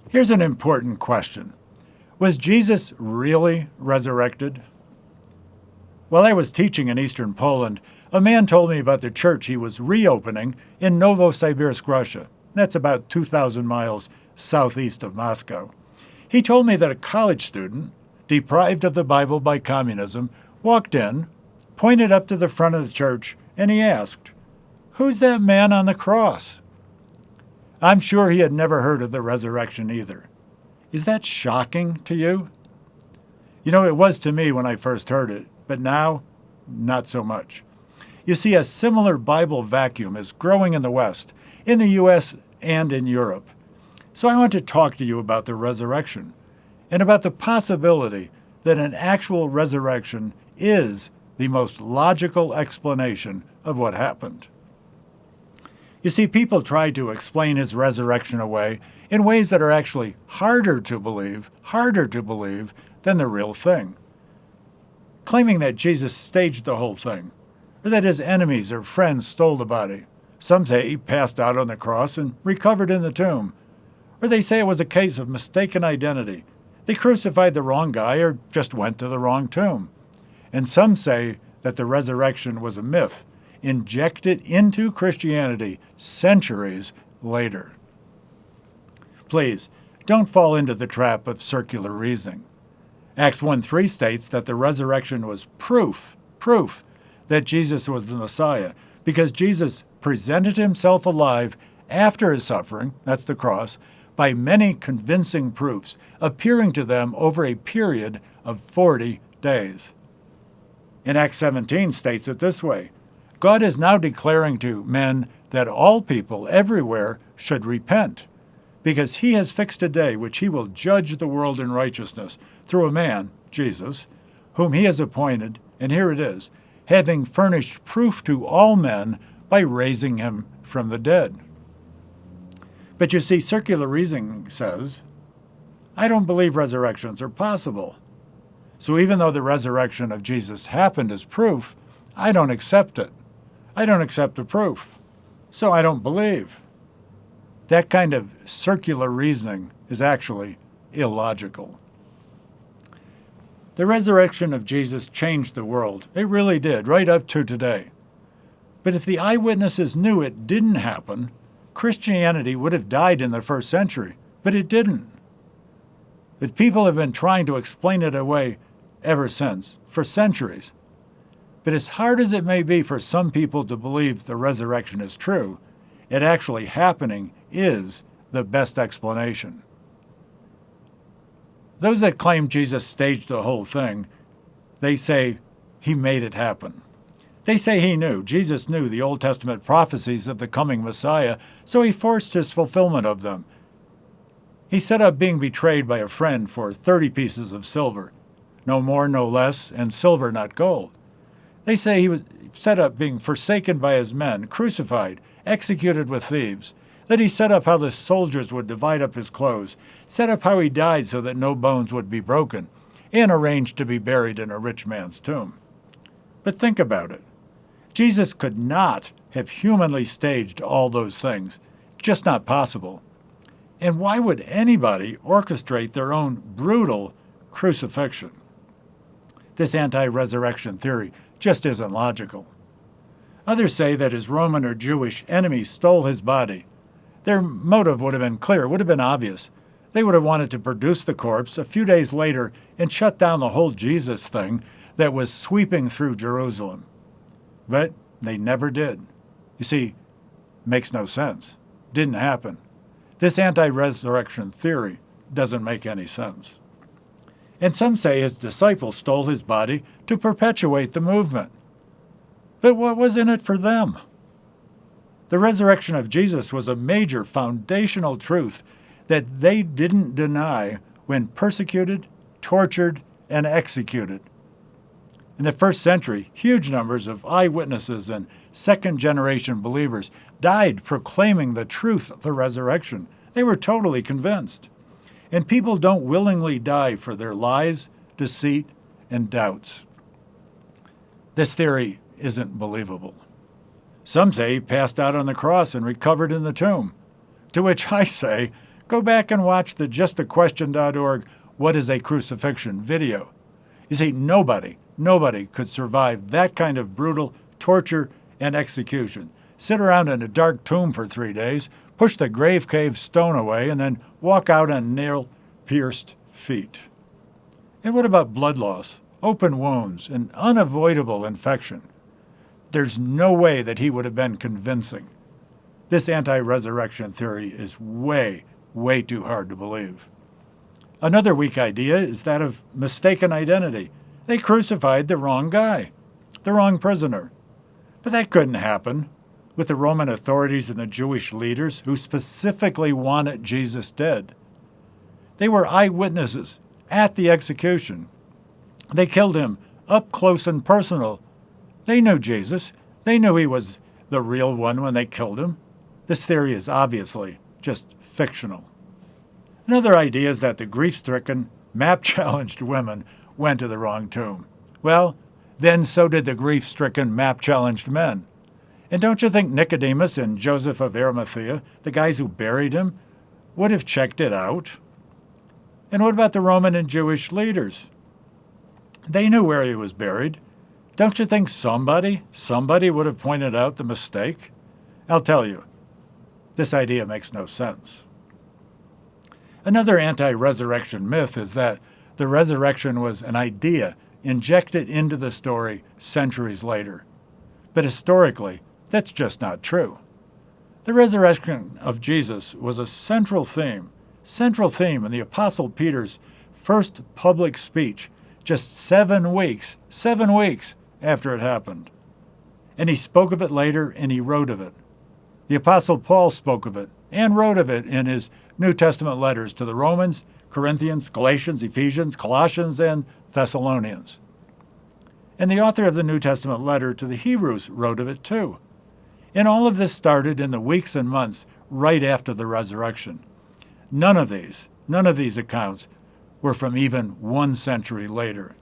Here's an important question. Was Jesus really resurrected? While I was teaching in eastern Poland, a man told me about the church he was reopening in Novosibirsk, Russia. That's about 2,000 miles southeast of Moscow. He told me that a college student, deprived of the Bible by communism, walked in, pointed up to the front of the church, and he asked, "Who's that man on the cross?" I'm sure he had never heard of the resurrection either. Is that shocking to you? You know, it was to me when I first heard it, but now, not so much. You see, a similar Bible vacuum is growing in the West, in the U.S. and in Europe. So I want to talk to you about the resurrection and about the possibility that an actual resurrection is the most logical explanation of what happened. You see, people try to explain his resurrection away in ways that are actually harder to believe than the real thing. Claiming that Jesus staged the whole thing, or that his enemies or friends stole the body. Some say he passed out on the cross and recovered in the tomb. Or they say it was a case of mistaken identity. They crucified the wrong guy or just went to the wrong tomb. And some say that the resurrection was a myth, injected into Christianity centuries later. Please, don't fall into the trap of circular reasoning. Acts 1:3 states that the resurrection was proof that Jesus was the Messiah, because Jesus presented himself alive after his suffering, that's the cross, by many convincing proofs, appearing to them over a period of 40 days. And Acts 17 states it this way: God is now declaring to men that all people everywhere should repent, because he has fixed a day which he will judge the world in righteousness through a man, Jesus, whom he has appointed, and here it is, having furnished proof to all men by raising him from the dead. But you see, circular reasoning says, I don't believe resurrections are possible. So even though the resurrection of Jesus happened as proof, I don't accept it. I don't accept the proof. So I don't believe. That kind of circular reasoning is actually illogical. The resurrection of Jesus changed the world. It really did, right up to today. But if the eyewitnesses knew it didn't happen, Christianity would have died in the first century. But it didn't. But people have been trying to explain it away ever since, for centuries. But as hard as it may be for some people to believe the resurrection is true, it actually happening is the best explanation. Those that claim Jesus staged the whole thing, they say he made it happen. They say he knew. Jesus knew the Old Testament prophecies of the coming Messiah, so he forced his fulfillment of them. He set up being betrayed by a friend for 30 pieces of silver, no more, no less, and silver, not gold. They say he was set up being forsaken by his men, crucified, executed with thieves, that he set up how the soldiers would divide up his clothes, set up how he died so that no bones would be broken, and arranged to be buried in a rich man's tomb. But think about it. Jesus could not have humanly staged all those things. Just not possible. And why would anybody orchestrate their own brutal crucifixion? This anti-resurrection theory just isn't logical. Others say that his Roman or Jewish enemies stole his body. Their motive would have been clear, would have been obvious. They would have wanted to produce the corpse a few days later and shut down the whole Jesus thing that was sweeping through Jerusalem. But they never did. You see, makes no sense. Didn't happen. This anti-resurrection theory doesn't make any sense. And some say his disciples stole his body to perpetuate the movement. But what was in it for them? The resurrection of Jesus was a major foundational truth that they didn't deny when persecuted, tortured, and executed. In the first century, huge numbers of eyewitnesses and second-generation believers died proclaiming the truth of the resurrection. They were totally convinced. And people don't willingly die for their lies, deceit, and doubts. This theory isn't believable. Some say he passed out on the cross and recovered in the tomb, to which I say, Go back and watch the justaquestion.org What is a Crucifixion video. You see, nobody could survive that kind of brutal torture and execution. Sit around in a dark tomb for 3 days, push the grave cave stone away, and then walk out on nail-pierced feet. And what about blood loss, open wounds, and unavoidable infection? There's no way that he would have been convincing. This anti-resurrection theory is way too hard to believe. Another weak idea is that of mistaken identity. They crucified the wrong guy, the wrong prisoner. But that couldn't happen with the Roman authorities and the Jewish leaders who specifically wanted Jesus dead. They were eyewitnesses at the execution. They killed him up close and personal. They knew Jesus. They knew he was the real one when they killed him. This theory is obviously just fictional. Another idea is that the grief-stricken, map-challenged women went to the wrong tomb. Well, then so did the grief-stricken, map-challenged men. And don't you think Nicodemus and Joseph of Arimathea, the guys who buried him, would have checked it out? And what about the Roman and Jewish leaders? They knew where he was buried. Don't you think somebody would have pointed out the mistake? I'll tell you, this idea makes no sense. Another anti-resurrection myth is that the resurrection was an idea injected into the story centuries later. But historically, that's just not true. The resurrection of Jesus was a central theme in the Apostle Peter's first public speech just 7 weeks after it happened. And he spoke of it later, and he wrote of it. The Apostle Paul spoke of it and wrote of it in his New Testament letters to the Romans, Corinthians, Galatians, Ephesians, Colossians, and Thessalonians. And the author of the New Testament letter to the Hebrews wrote of it too. And all of this started in the weeks and months right after the resurrection. None of these accounts were from even 1 century later.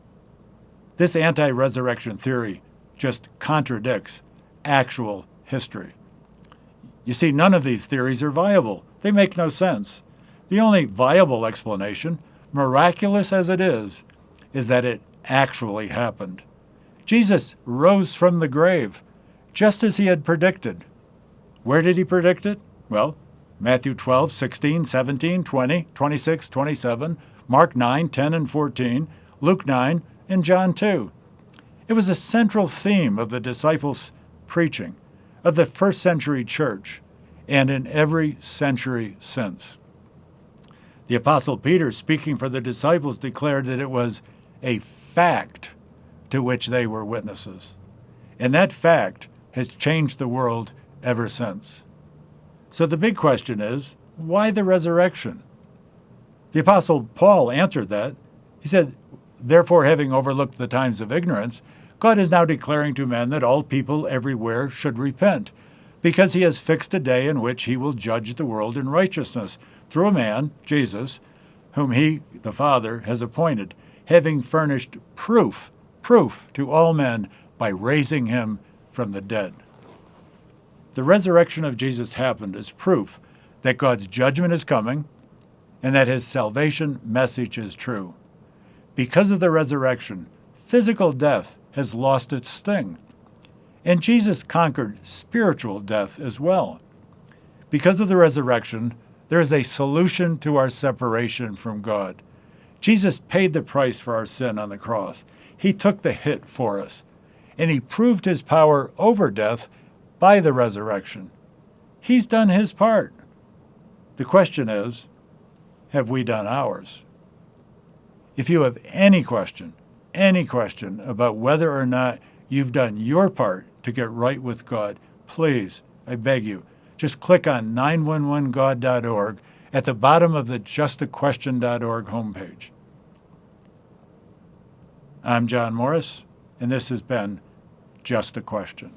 This anti-resurrection theory just contradicts actual history. You see, none of these theories are viable. They make no sense. The only viable explanation, miraculous as it is that it actually happened. Jesus rose from the grave, just as he had predicted. Where did he predict it? Well, Matthew 12, 16, 17, 20, 26, 27, Mark 9, 10, and 14, Luke 9, and John 2. It was a central theme of the disciples' preaching, of the first century church, and in every century since. The Apostle Peter, speaking for the disciples, declared that it was a fact to which they were witnesses. And that fact has changed the world ever since. So the big question is, why the resurrection? The Apostle Paul answered that. He said, "Therefore, having overlooked the times of ignorance, God is now declaring to men that all people everywhere should repent, because he has fixed a day in which he will judge the world in righteousness through a man, Jesus, whom he, the Father, has appointed, having furnished proof to all men by raising him from the dead." The resurrection of Jesus happened as proof that God's judgment is coming and that his salvation message is true. Because of the resurrection, physical death has lost its sting. And Jesus conquered spiritual death as well. Because of the resurrection, there is a solution to our separation from God. Jesus paid the price for our sin on the cross. He took the hit for us. And he proved his power over death by the resurrection. He's done his part. The question is, have we done ours? If you have any question about whether or not you've done your part to get right with God, please, I beg you, just click on 911god.org at the bottom of the justaquestion.org homepage. I'm John Morris, and this has been Just a Question.